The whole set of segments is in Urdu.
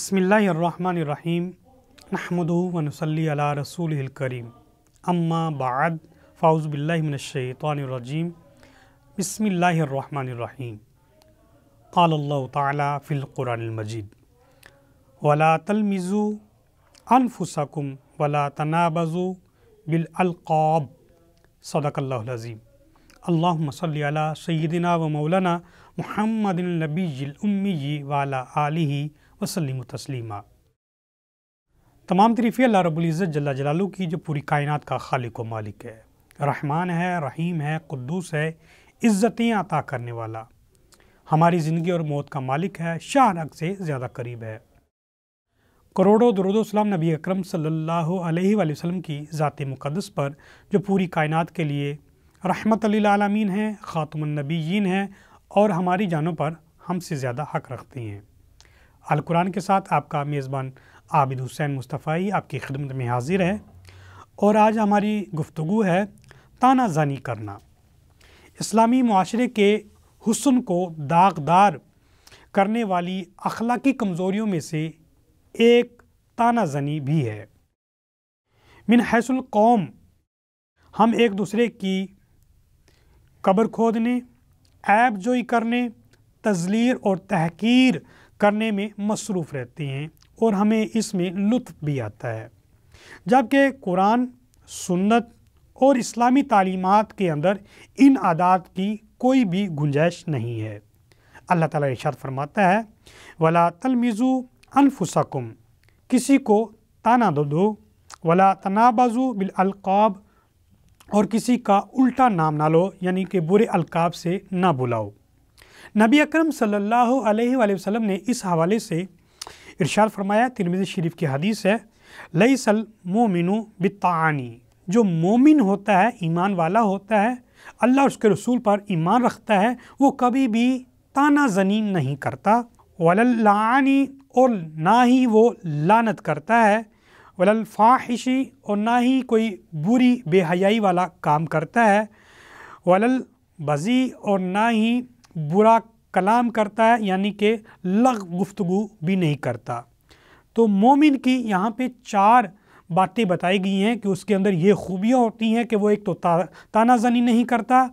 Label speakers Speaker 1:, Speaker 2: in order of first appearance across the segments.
Speaker 1: بسم اللہ الرحمن الرحیم نحمدہ ونصلی علی رسولہ الکریم اما بعد فاعوذ باللہ من الشیطان الرجیم بسم اللہ الرحمن الرحیم قال اللہ تعالی فی القرآن المجید ولا تلمزوا انفسکم ولا تنابزوا بالالقاب صدق اللہ العظیم اللہم صلی علی سیدنا و مولانا محمد النبی الامی وعلی آلہ وسلم تسلیما۔ تمام تعریفیں اللہ رب العزت جل جلالہ کی جو پوری کائنات کا خالق و مالک ہے، رحمان ہے، رحیم ہے، قدوس ہے، عزتیں عطا کرنے والا، ہماری زندگی اور موت کا مالک ہے، شاہ حق سے زیادہ قریب ہے۔ کروڑوں درود و سلام نبی اکرم صلی اللہ علیہ وآلہ وسلم کی ذات مقدس پر جو پوری کائنات کے لیے رحمت للعالمین ہیں، خاتم النبیین ہیں اور ہماری جانوں پر ہم سے زیادہ حق رکھتے ہیں۔ القرآن کے ساتھ آپ کا میزبان عابد حسین مصطفی آپ کی خدمت میں حاضر ہے، اور آج ہماری گفتگو ہے تانا زنی کرنا۔ اسلامی معاشرے کے حسن کو داغدار کرنے والی اخلاقی کمزوریوں میں سے ایک تانا زنی بھی ہے۔ من حیث القوم ہم ایک دوسرے کی قبر کھودنے، عیب جوئی کرنے، تذلیل اور تحقیر کرنے میں مصروف رہتے ہیں، اور ہمیں اس میں لطف بھی آتا ہے، جبکہ قرآن، سنت اور اسلامی تعلیمات کے اندر ان عادات کی کوئی بھی گنجائش نہیں ہے۔ اللہ تعالیٰ ارشاد فرماتا ہے وَلَا تَلْمِزُوا أَنفُسَكُمْ، کسی کو تانا دو، وَلَا تَنَابَزُوا بِالْأَلْقَابِ، اور کسی کا الٹا نام نہ لو، یعنی کہ برے القاب سے نہ بلاؤ۔ نبی اکرم صلی اللہ علیہ وآلہ وسلم نے اس حوالے سے ارشاد فرمایا، ترمذی شریف کی حدیث ہے، لیس المؤمن بالطعانی، جو مومن ہوتا ہے، ایمان والا ہوتا ہے، اللہ اور اس کے رسول پر ایمان رکھتا ہے، وہ کبھی بھی تانا زنی نہیں کرتا، ولا اللعانی، اور نہ ہی وہ لعنت کرتا ہے، ولا الفاحشی، اور نہ ہی کوئی بری بے حیائی والا کام کرتا ہے، ولا البذی، اور نہ ہی برا کلام کرتا ہے، یعنی کہ لغو گفتگو بھی نہیں کرتا۔ تو مومن کی یہاں پہ 4 باتیں بتائی گئی ہیں کہ اس کے اندر یہ خوبیاں ہوتی ہیں کہ وہ ایک تو تانا زنی نہیں کرتا،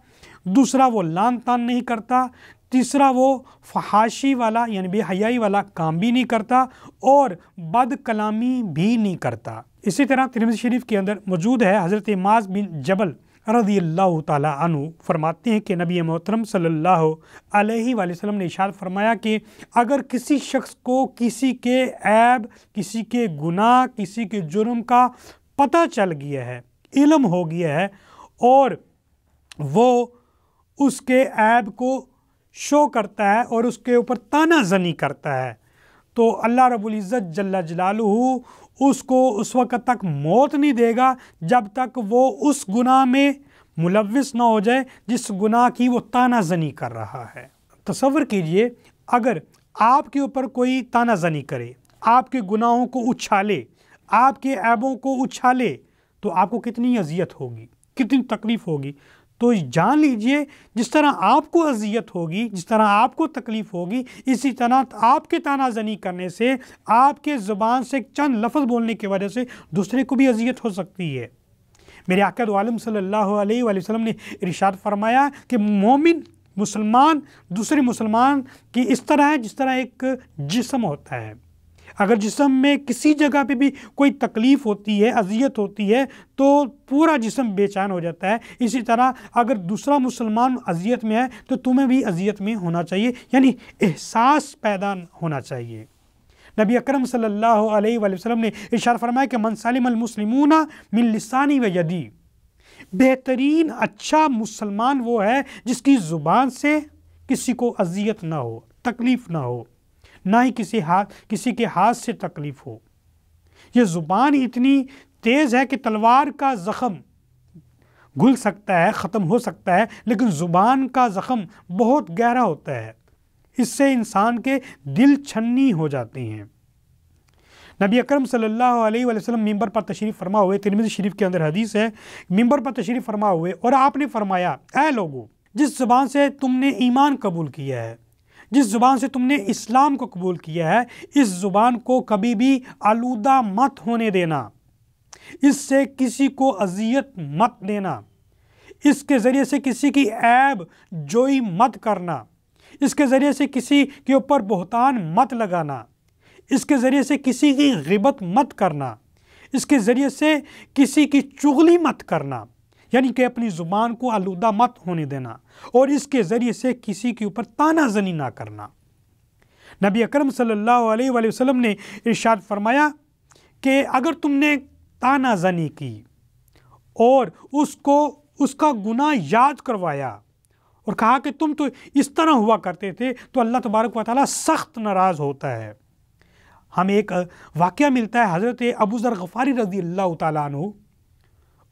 Speaker 1: دوسرا وہ لعن طعن نہیں کرتا، تیسرا وہ فحاشی والا یعنی بے حیائی والا کام بھی نہیں کرتا، اور بد کلامی بھی نہیں کرتا۔ اسی طرح ترمذی شریف کے اندر موجود ہے، حضرت معاذ بن جبل رضی اللہ تعالیٰ عنہ فرماتے ہیں کہ نبی محترم صلی اللہ علیہ وآلہ وسلم نے ارشاد فرمایا کہ اگر کسی شخص کو کسی کے عیب، کسی کے گناہ، کسی کے جرم کا پتہ چل گیا ہے، علم ہو گیا ہے، اور وہ اس کے عیب کو شو کرتا ہے اور اس کے اوپر تانا زنی کرتا ہے، تو اللہ رب العزت جل جلالہ اس کو اس وقت تک موت نہیں دے گا جب تک وہ اس گناہ میں ملوث نہ ہو جائے جس گناہ کی وہ تانا زنی کر رہا ہے۔ تصور کیجئے اگر آپ کے اوپر کوئی تانا زنی کرے، آپ کے گناہوں کو اچھالے، آپ کے عیبوں کو اچھالے، تو آپ کو کتنی اذیت ہوگی، کتنی تکلیف ہوگی۔ تو جان لیجئے جس طرح آپ کو اذیت ہوگی، جس طرح آپ کو تکلیف ہوگی، اسی طرح آپ کے تانا زنی کرنے سے، آپ کے زبان سے چند لفظ بولنے کی وجہ سے دوسرے کو بھی اذیت ہو سکتی ہے۔ میرے آقا دو عالم صلی اللہ علیہ وآلہ وسلم نے ارشاد فرمایا کہ مومن مسلمان دوسرے مسلمان کی اس طرح ہے جس طرح ایک جسم ہوتا ہے، اگر جسم میں کسی جگہ پہ بھی کوئی تکلیف ہوتی ہے، اذیت ہوتی ہے، تو پورا جسم بے چین ہو جاتا ہے۔ اسی طرح اگر دوسرا مسلمان اذیت میں ہے تو تمہیں بھی اذیت میں ہونا چاہیے، یعنی احساس پیدا ہونا چاہیے۔ نبی اکرم صلی اللہ علیہ وآلہ وسلم نے ارشاد فرمایا کہ من سلم المسلمون من لسانی و یدی، بہترین اچھا مسلمان وہ ہے جس کی زبان سے کسی کو اذیت نہ ہو، تکلیف نہ ہو، نہ ہی کسی کے ہاتھ سے تکلیف ہو۔ یہ زبان اتنی تیز ہے کہ تلوار کا زخم گھل سکتا ہے، ختم ہو سکتا ہے، لیکن زبان کا زخم بہت گہرا ہوتا ہے، اس سے انسان کے دل چھنی ہو جاتے ہیں۔ نبی اکرم صلی اللہ علیہ وآلہ وسلم ممبر پر تشریف فرما ہوئے، ترمذی شریف کے اندر حدیث ہے، ممبر پر تشریف فرما ہوئے اور آپ نے فرمایا، اے لوگو، جس زبان سے تم نے ایمان قبول کیا ہے، جس زبان سے تم نے اسلام کو قبول کیا ہے اس زبان کو کبھی بھی آلودہ مت ہونے دینا، اس سے کسی کو اذیت مت دینا، اس کے ذریعے سے کسی کی عیب جوئی مت کرنا، اس کے ذریعے سے کسی کے اوپر بہتان مت لگانا، اس کے ذریعے سے کسی کی غیبت مت کرنا، اس کے ذریعے سے کسی کی چغلی مت کرنا، یعنی کہ اپنی زبان کو آلودہ مت ہونے دینا، اور اس کے ذریعے سے کسی کے اوپر تانا زنی نہ کرنا۔ نبی اکرم صلی اللہ علیہ وآلہ وسلم نے ارشاد فرمایا کہ اگر تم نے تانا زنی کی اور اس کا گناہ یاد کروایا اور کہا کہ تم تو اس طرح ہوا کرتے تھے، تو اللہ تبارک و تعالیٰ سخت ناراض ہوتا ہے۔ ہمیں ایک واقعہ ملتا ہے، حضرت ابو ذر غفاری رضی اللہ تعالیٰ عنہ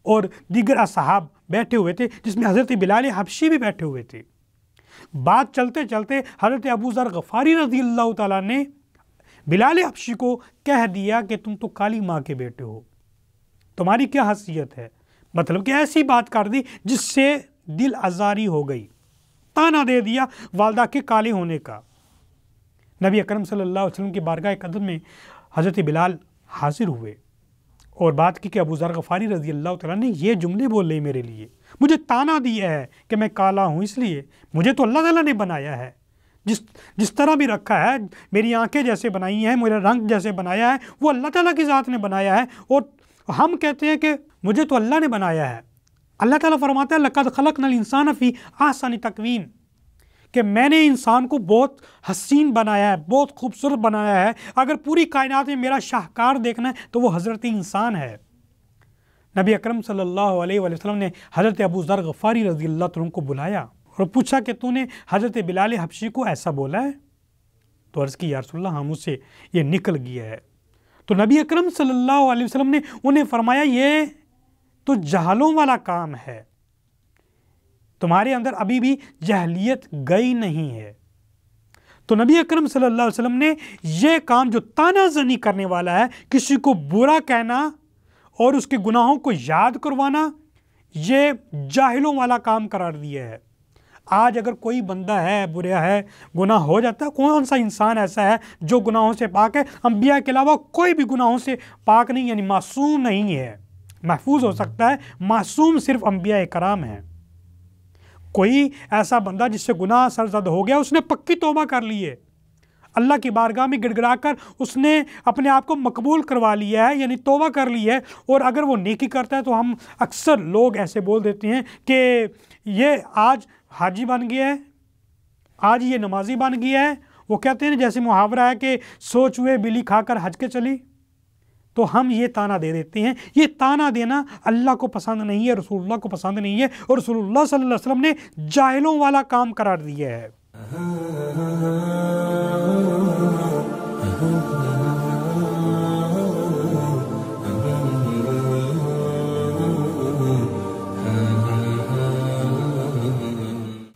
Speaker 1: اور دیگر اصحاب بیٹھے ہوئے تھے، جس میں حضرت بلال حبشی بھی بیٹھے ہوئے تھے۔ بات چلتے چلتے حضرت ابو ذر غفاری رضی اللہ تعالیٰ نے بلال حبشی کو کہہ دیا کہ تم تو کالی ماں کے بیٹے ہو، تمہاری کیا حیثیت ہے؟ مطلب کہ ایسی بات کر دی جس سے دل آزاری ہو گئی، تانا دے دیا والدہ کے کالے ہونے کا۔ نبی اکرم صلی اللہ علیہ وسلم کی بارگاہ قدم میں حضرت بلال حاضر ہوئے اور بات کی کہ ابو ذر غفاری رضی اللہ تعالیٰ نے یہ جملے بولے میرے لیے، مجھے تانا دیا ہے کہ میں کالا ہوں، اس لیے مجھے تو اللہ تعالیٰ نے بنایا ہے، جس طرح بھی رکھا ہے، میری آنکھیں جیسے بنائی ہیں، میرا رنگ جیسے بنایا ہے، وہ اللہ تعالیٰ کی ذات نے بنایا ہے، اور ہم کہتے ہیں کہ مجھے تو اللہ نے بنایا ہے۔ اللہ تعالیٰ فرماتا ہے لَقَدْ خَلَقْنَا الْإِنسَانَ فِي أَحْسَنِ تَقْوِيمٍ، کہ میں نے انسان کو بہت حسین بنایا ہے، بہت خوبصورت بنایا ہے۔ اگر پوری کائنات میں میرا شاہکار دیکھنا ہے تو وہ حضرت انسان ہے۔ نبی اکرم صلی اللہ علیہ وآلہ وسلم نے حضرت ابو ذر غفاری رضی اللہ عنہ کو بلایا اور پوچھا کہ تو نے حضرت بلال حبشی کو ایسا بولا ہے؟ تو عرض کی یا رسول اللہ، ہم سے یہ نکل گیا ہے۔ تو نبی اکرم صلی اللہ علیہ وسلم نے انہیں فرمایا یہ تو جہلوں والا کام ہے، تمہارے اندر ابھی بھی جہلیت گئی نہیں ہے۔ تو نبی اکرم صلی اللہ علیہ وسلم نے یہ کام جو تانا زنی کرنے والا ہے، کسی کو برا کہنا اور اس کے گناہوں کو یاد کروانا، یہ جاہلوں والا کام قرار دیا ہے۔ آج اگر کوئی بندہ ہے، برا ہے، گناہ ہو جاتا ہے، کون سا انسان ایسا ہے جو گناہوں سے پاک ہے؟ انبیاء کے علاوہ کوئی بھی گناہوں سے پاک نہیں، یعنی معصوم نہیں ہے۔ محفوظ ہو سکتا ہے، معصوم صرف انبیاء کرام ہیں۔ کوئی ایسا بندہ جس سے گناہ سرزد ہو گیا، اس نے پکی توبہ کر لی ہے، اللہ کی بارگاہ میں گڑ گڑا کر اس نے اپنے آپ کو مقبول کروا لیا ہے، یعنی توبہ کر لی ہے، اور اگر وہ نیکی کرتا ہے تو ہم اکثر لوگ ایسے بول دیتے ہیں کہ یہ آج حاجی بن گیا ہے، آج یہ نمازی بن گیا ہے۔ وہ کہتے ہیں جیسے محاورہ ہے کہ سوچ ہوئے بلی کھا کر حج کے چلی، تو ہم یہ تانا دے دیتے ہیں۔ یہ تانا دینا اللہ کو پسند نہیں ہے، رسول اللہ کو پسند نہیں ہے، اور رسول اللہ صلی اللہ علیہ وسلم نے جاہلوں والا کام قرار دیا ہے۔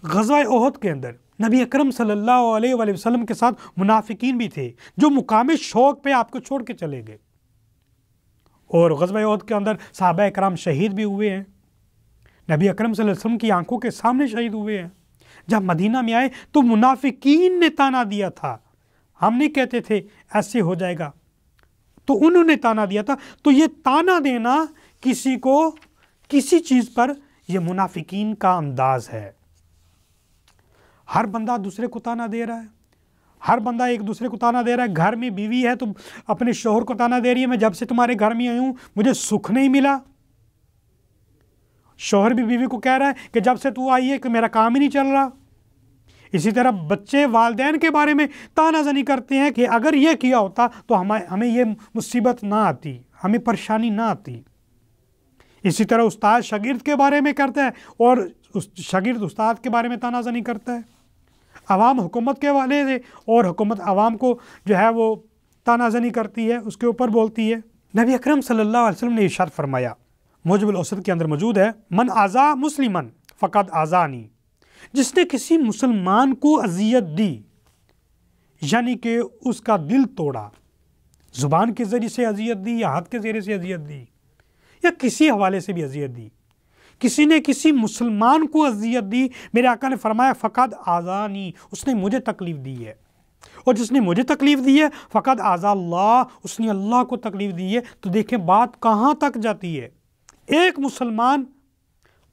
Speaker 1: غزوہ احد کے اندر نبی اکرم صلی اللہ علیہ وآلہ وسلم کے ساتھ منافقین بھی تھے جو مقام شوق پہ آپ کو چھوڑ کے چلے گئے، اور غزوہ احد کے اندر صحابہ اکرام شہید بھی ہوئے ہیں، نبی اکرم صلی اللہ علیہ وسلم کی آنکھوں کے سامنے شہید ہوئے ہیں۔ جب مدینہ میں آئے تو منافقین نے تانا دیا تھا، ہم نہیں کہتے تھے ایسے ہو جائے گا، تو انہوں نے تانا دیا تھا۔ تو یہ تانا دینا کسی کو کسی چیز پر، یہ منافقین کا انداز ہے۔ ہر بندہ دوسرے کو تانا دے رہا ہے، ہر بندہ ایک دوسرے کو تانا دے رہا ہے۔ گھر میں بیوی ہے تو اپنے شوہر کو تانا دے رہی ہے، میں جب سے تمہارے گھر میں آئی ہوں مجھے سکھ نہیں ملا۔ شوہر بھی بیوی کو کہہ رہا ہے کہ جب سے تو آئی ہے کہ میرا کام ہی نہیں چل رہا۔ اسی طرح بچے والدین کے بارے میں تانا زنی کرتے ہیں کہ اگر یہ کیا ہوتا تو ہمیں یہ مصیبت نہ آتی، ہمیں پریشانی نہ آتی۔ اسی طرح استاد شاگرد کے بارے میں کرتا ہے اور شاگرد استاد کے بارے میں تانا زنی کرتا ہے۔ عوام حکومت کے والے سے اور حکومت عوام کو جو ہے وہ تانا زنی کرتی ہے، اس کے اوپر بولتی ہے۔ نبی اکرم صلی اللہ علیہ وسلم نے ارشاد فرمایا، موجب الاوسط کے اندر موجود ہے، من آذا مسلمن فقد آذانی، جس نے کسی مسلمان کو اذیت دی، یعنی کہ اس کا دل توڑا، زبان کے ذریعے سے اذیت دی یا ہاتھ کے ذریعے سے اذیت دی یا کسی حوالے سے بھی اذیت دی، کسی نے کسی مسلمان کو اذیت دی، میرے آقا نے فرمایا فقد آذانی، اس نے مجھے تکلیف دی ہے، اور جس نے مجھے تکلیف دی ہے فقد آذا اللہ، اس نے اللہ کو تکلیف دی ہے۔ تو دیکھیں بات کہاں تک جاتی ہے، ایک مسلمان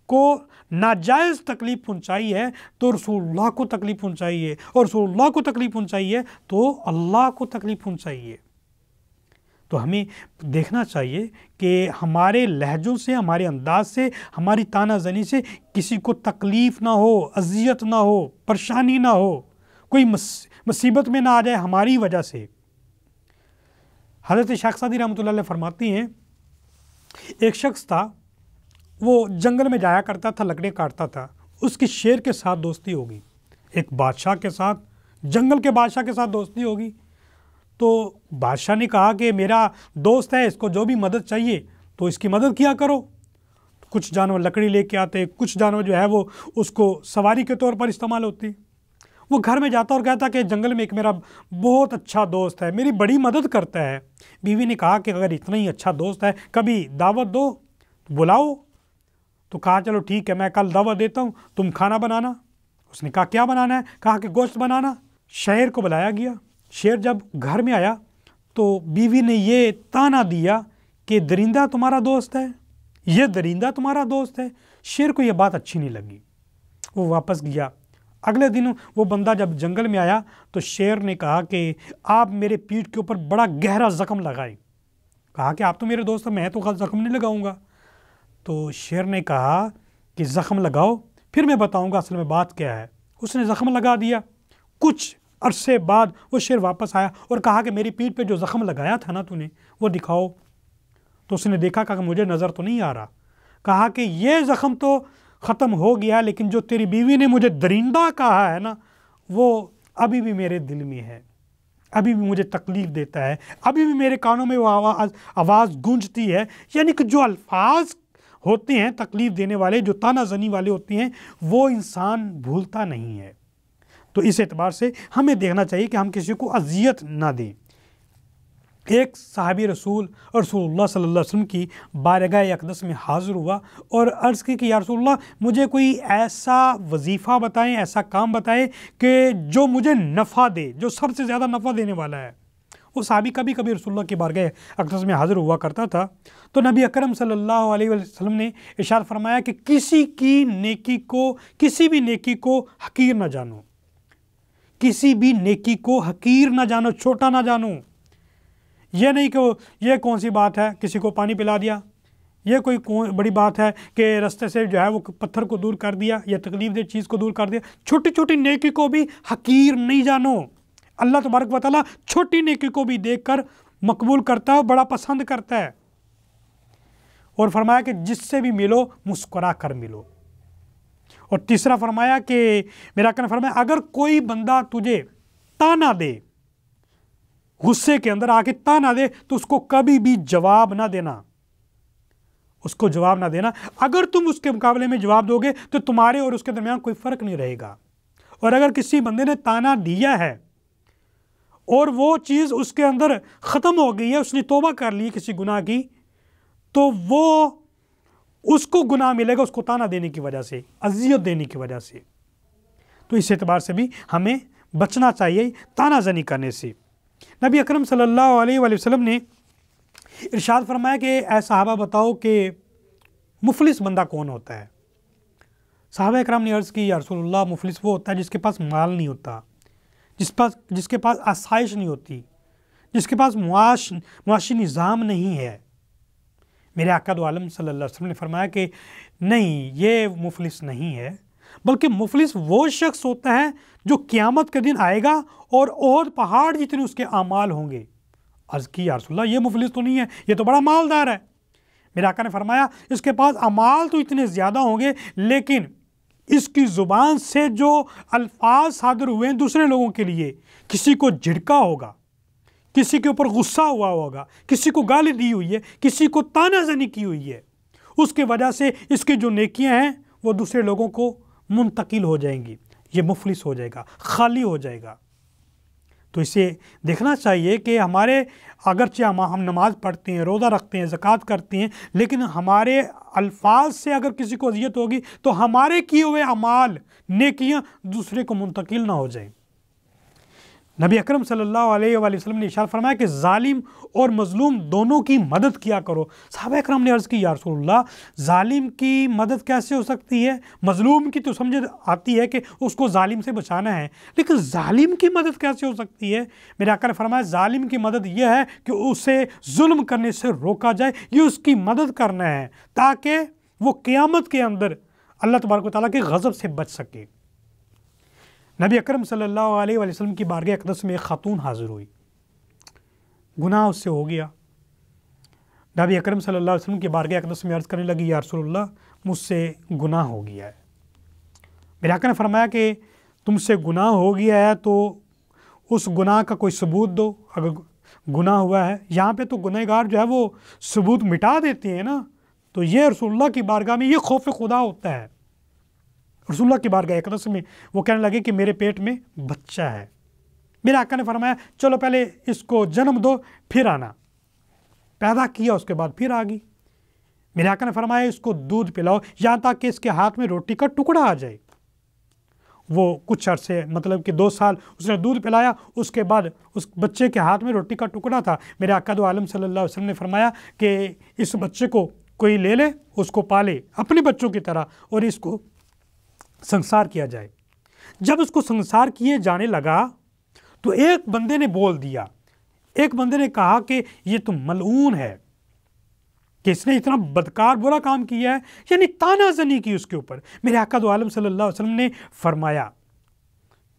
Speaker 1: کو ناجائز تکلیف پہنچائی ہے تو رسول اللہ کو تکلیف پہنچائی ہے، اور رسول اللہ کو تکلیف پہنچائی ہے تو اللہ کو تکلیف پہنچائی ہے۔ تو ہمیں دیکھنا چاہیے کہ ہمارے لہجوں سے، ہمارے انداز سے، ہماری تانا زنی سے کسی کو تکلیف نہ ہو، اذیت نہ ہو، پریشانی نہ ہو، کوئی مصیبت میں نہ آ جائے ہماری وجہ سے۔ حضرت شیخ سعدی رحمۃ اللہ علیہ فرماتی ہیں ایک شخص تھا، وہ جنگل میں جایا کرتا تھا، لکڑیں کاٹتا تھا، اس کی شیر کے ساتھ دوستی ہوگی، ایک بادشاہ کے ساتھ، جنگل کے بادشاہ کے ساتھ دوستی ہوگی۔ تو بادشاہ نے کہا کہ میرا دوست ہے، اس کو جو بھی مدد چاہیے تو اس کی مدد کیا کرو۔ کچھ جانور لکڑی لے کے آتے، کچھ جانور جو ہے وہ اس کو سواری کے طور پر استعمال ہوتی۔ وہ گھر میں جاتا اور کہتا کہ جنگل میں ایک میرا بہت اچھا دوست ہے، میری بڑی مدد کرتا ہے۔ بیوی نے کہا کہ اگر اتنا ہی اچھا دوست ہے کبھی دعوت دو، بلاؤ۔ تو کہا چلو ٹھیک ہے، میں کل دعوت دیتا ہوں، تم کھانا بنانا۔ اس نے کہا کیا بنانا ہے؟ کہا کہ گوشت بنانا۔ شیر کو بلایا گیا، شیر جب گھر میں آیا تو بیوی نے یہ تانا دیا کہ درندہ تمہارا دوست ہے، یہ درندہ تمہارا دوست ہے۔ شیر کو یہ بات اچھی نہیں لگی، وہ واپس گیا۔ اگلے دن وہ بندہ جب جنگل میں آیا تو شیر نے کہا کہ آپ میرے پیٹھ کے اوپر بڑا گہرا زخم لگائیں۔ کہا کہ آپ تو میرے دوست ہیں، میں تو زخم نہیں لگاؤں گا۔ تو شیر نے کہا کہ زخم لگاؤ، پھر میں بتاؤں گا اصل میں بات کیا ہے۔ اس نے زخم لگا دیا۔ کچھ عرصے بعد وہ شیر واپس آیا اور کہا کہ میری پیٹھ پہ جو زخم لگایا تھا نا تو نے، وہ دکھاؤ۔ تو اس نے دیکھا، کہا کہ مجھے نظر تو نہیں آ رہا۔ کہا کہ یہ زخم تو ختم ہو گیا، لیکن جو تیری بیوی نے مجھے درندہ کہا ہے نا، وہ ابھی بھی میرے دل میں ہے، ابھی بھی مجھے تکلیف دیتا ہے، ابھی بھی میرے کانوں میں وہ آواز گونجتی ہے۔ یعنی کہ جو الفاظ ہوتے ہیں تکلیف دینے والے، جو تانا زنی والے ہوتے ہیں، وہ انسان بھولتا نہیں ہے۔ تو اس اعتبار سے ہمیں دیکھنا چاہیے کہ ہم کسی کو اذیت نہ دیں۔ ایک صحابی رسول اور رسول اللہ صلی اللہ علیہ وسلم کی بارگاہ اقدس میں حاضر ہوا اور عرض کی کہ یا رسول اللہ مجھے کوئی ایسا وظیفہ بتائیں، ایسا کام بتائیں کہ جو مجھے نفع دے، جو سب سے زیادہ نفع دینے والا ہے۔ وہ صحابی کبھی کبھی رسول اللہ کی بارگاہ اقدس میں حاضر ہوا کرتا تھا، تو نبی اکرم صلی اللہ علیہ وسلم نے ارشاد فرمایا کہ کسی کی نیکی کو، کسی بھی نیکی کو حقیر نہ جانو، کسی بھی نیکی کو حقیر نہ جانو، چھوٹا نہ جانو۔ یہ نہیں کہ یہ کون سی بات ہے کسی کو پانی پلا دیا، یہ کوئی بڑی بات ہے کہ رستے سے جو ہے وہ پتھر کو دور کر دیا یا تکلیف دہ چیز کو دور کر دیا۔ چھوٹی چھوٹی نیکی کو بھی حقیر نہیں جانو۔ اللہ تبارک و تعالیٰ چھوٹی نیکی کو بھی دیکھ کر مقبول کرتا ہے، بڑا پسند کرتا ہے۔ اور فرمایا کہ جس سے بھی ملو مسکرا کر ملو۔ اور تیسرا فرمایا کہ میرا آقا نے فرمایا اگر کوئی بندہ تجھے تانا دے، غصے کے اندر آ کے تانا دے، تو اس کو کبھی بھی جواب نہ دینا، اس کو جواب نہ دینا۔ اگر تم اس کے مقابلے میں جواب دو گے تو تمہارے اور اس کے درمیان کوئی فرق نہیں رہے گا۔ اور اگر کسی بندے نے تانا دیا ہے اور وہ چیز اس کے اندر ختم ہو گئی ہے، اس نے توبہ کر لی کسی گناہ کی، تو وہ اس کو گناہ ملے گا اس کو تانا دینے کی وجہ سے، اذیت دینے کی وجہ سے۔ تو اس اعتبار سے بھی ہمیں بچنا چاہیے تانا زنی کرنے سے۔ نبی اکرم صلی اللہ علیہ وآلہ وسلم نے ارشاد فرمایا کہ اے صحابہ بتاؤ کہ مفلس بندہ کون ہوتا ہے؟ صحابہ اکرام نے عرض کی یا رسول اللہ مفلس وہ ہوتا ہے جس کے پاس مال نہیں ہوتا، جس کے پاس آسائش نہیں ہوتی، جس کے پاس معاشی نظام نہیں ہے۔ میرے آقا دو عالم صلی اللہ علیہ وسلم نے فرمایا کہ نہیں، یہ مفلس نہیں ہے، بلکہ مفلس وہ شخص ہوتا ہے جو قیامت کے دن آئے گا اور احد پہاڑ جتنے اس کے اعمال ہوں گے۔ عرض کی یا رسول اللہ یہ مفلس تو نہیں ہے، یہ تو بڑا مالدار ہے۔ میرے آقا نے فرمایا اس کے پاس اعمال تو اتنے زیادہ ہوں گے، لیکن اس کی زبان سے جو الفاظ صادر ہوئے ہیں دوسرے لوگوں کے لیے، کسی کو جھڑکا ہوگا، کسی کے اوپر غصہ ہوا ہوگا، کسی کو گالی دی ہوئی ہے، کسی کو تانا زنی کی ہوئی ہے، اس کی وجہ سے اس کی جو نیکیاں ہیں وہ دوسرے لوگوں کو منتقل ہو جائیں گی، یہ مفلس ہو جائے گا، خالی ہو جائے گا۔ تو اسے دیکھنا چاہیے کہ ہمارے اگرچہ ہم نماز پڑھتے ہیں، روزہ رکھتے ہیں، زکوٰۃ کرتے ہیں، لیکن ہمارے الفاظ سے اگر کسی کو اذیت ہوگی تو ہمارے کیے ہوئے اعمال، نیکیاں دوسرے کو منتقل نہ ہو جائیں۔ نبی اکرم صلی اللہ علیہ وآلہ وسلم نے ارشاد فرمایا کہ ظالم اور مظلوم دونوں کی مدد کیا کرو۔ صحابہ اکرام نے عرض کی یا رسول اللہ ظالم کی مدد کیسے ہو سکتی ہے؟ مظلوم کی تو سمجھ آتی ہے کہ اس کو ظالم سے بچانا ہے، لیکن ظالم کی مدد کیسے ہو سکتی ہے؟ میرے آقا نے فرمایا ظالم کی مدد یہ ہے کہ اسے ظلم کرنے سے روکا جائے، یہ اس کی مدد کرنا ہے تاکہ وہ قیامت کے اندر اللہ تبارک و تعالیٰ کے غضب سے بچ سکے۔ نبی اکرم صلی اللہ علیہ وآلہ وسلم کی بارگاہ اقدس میں ایک خاتون حاضر ہوئی، گناہ اس سے ہو گیا۔ نبی اکرم صلی اللہ علیہ وسلم کی بارگاہ اقدس میں عرض کرنے لگی یا رسول اللہ مجھ سے گناہ ہو گیا ہے۔ میرے آقا نے فرمایا کہ تم سے گناہ ہو گیا ہے تو اس گناہ کا کوئی ثبوت دو۔ اگر گناہ ہوا ہے، یہاں پہ تو گنہگار جو ہے وہ ثبوت مٹا دیتے ہیں نا، تو یہ رسول اللہ کی بارگاہ میں یہ خوف خدا ہوتا ہے۔ رسول اللہ کی بارگاہ اقدس میں وہ کہنے لگے کہ میرے پیٹ میں بچہ ہے۔ میرے آقا نے فرمایا چلو پہلے اس کو جنم دو پھر آنا۔ پیدا کیا، اس کے بعد پھر آ گئی۔ میرے آقا نے فرمایا اس کو دودھ پلاؤ یہاں تک کہ اس کے ہاتھ میں روٹی کا ٹکڑا آ جائے۔ وہ کچھ عرصے مطلب کہ 2 سال اس نے دودھ پلایا، اس کے بعد اس بچے کے ہاتھ میں روٹی کا ٹکڑا تھا۔ میرے آقا دو عالم صلی اللہ علیہ وسلم نے فرمایا کہ اس بچے کو کوئی لے لے، اس کو پالے اپنے بچوں کی طرح اور اس کو سنسار کیا جائے۔ جب اس کو سنسار کیے جانے لگا تو ایک بندے نے بول دیا، ایک بندے نے کہا کہ یہ تو ملعون ہے کہ اس نے اتنا بدکار برا کام کیا ہے، یعنی تانا زنی کی اس کے اوپر۔ میرے آقا دو عالم صلی اللہ علیہ وسلم نے فرمایا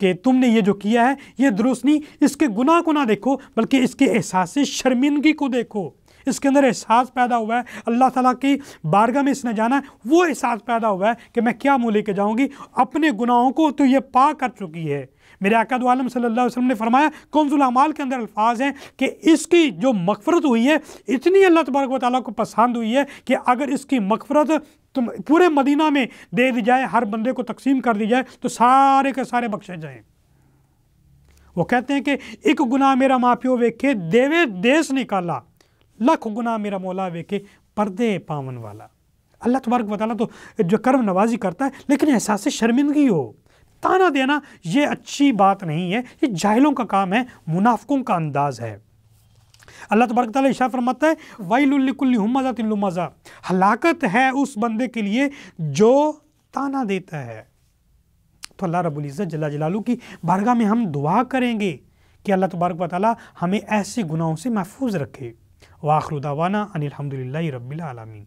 Speaker 1: کہ تم نے یہ جو کیا ہے یہ درست نہیں، اس کے گناہ کو نہ دیکھو بلکہ اس کے احساس شرمندگی کو دیکھو۔ اس کے اندر احساس پیدا ہوا ہے اللہ تعالیٰ کی بارگاہ میں اس نے جانا ہے، وہ احساس پیدا ہوا ہے کہ میں کیا منہ لے کے جاؤں گی، اپنے گناہوں کو تو یہ پاک کر چکی ہے۔ میرے آقا دو عالم صلی اللہ علیہ وسلم نے فرمایا کنز الاعمال کے اندر الفاظ ہیں کہ اس کی جو مغفرت ہوئی ہے اتنی اللہ تبارک و تعالیٰ کو پسند ہوئی ہے کہ اگر اس کی مغفرت پورے مدینہ میں دے دی جائے، ہر بندے کو تقسیم کر دی جائے تو سارے کے سارے بخشے جائیں۔ وہ کہتے ہیں کہ ایک گناہ میرا ماپیو ویکھے دیوے دیس نکالا، لکھ گناہ میرا مولا ویکھے پردے پاون والا۔ اللہ تبارک و تعالیٰ تو جو کرم نوازی کرتا ہے لیکن احساس شرمندگی ہو، تانا دینا یہ اچھی بات نہیں ہے، یہ جاہلوں کا کام ہے، منافقوں کا انداز ہے۔ اللہ تبارک و تعالیٰ ارشاد فرماتا ہے وَيْلٌ لِكُلِّ ہُمَزَةٍ لُمَزَةٍ، ہلاکت ہے اس بندے کے لیے جو تانا دیتا ہے۔ تو اللہ رب العزت جل جلالہ کی بارگاہ میں ہم دعا کریں گے کہ اللہ تبارک و تعالیٰ ہمیں ایسے گناہوں سے محفوظ رکھے۔ وآخر دعوانا ان الحمد للہ رب العالمین۔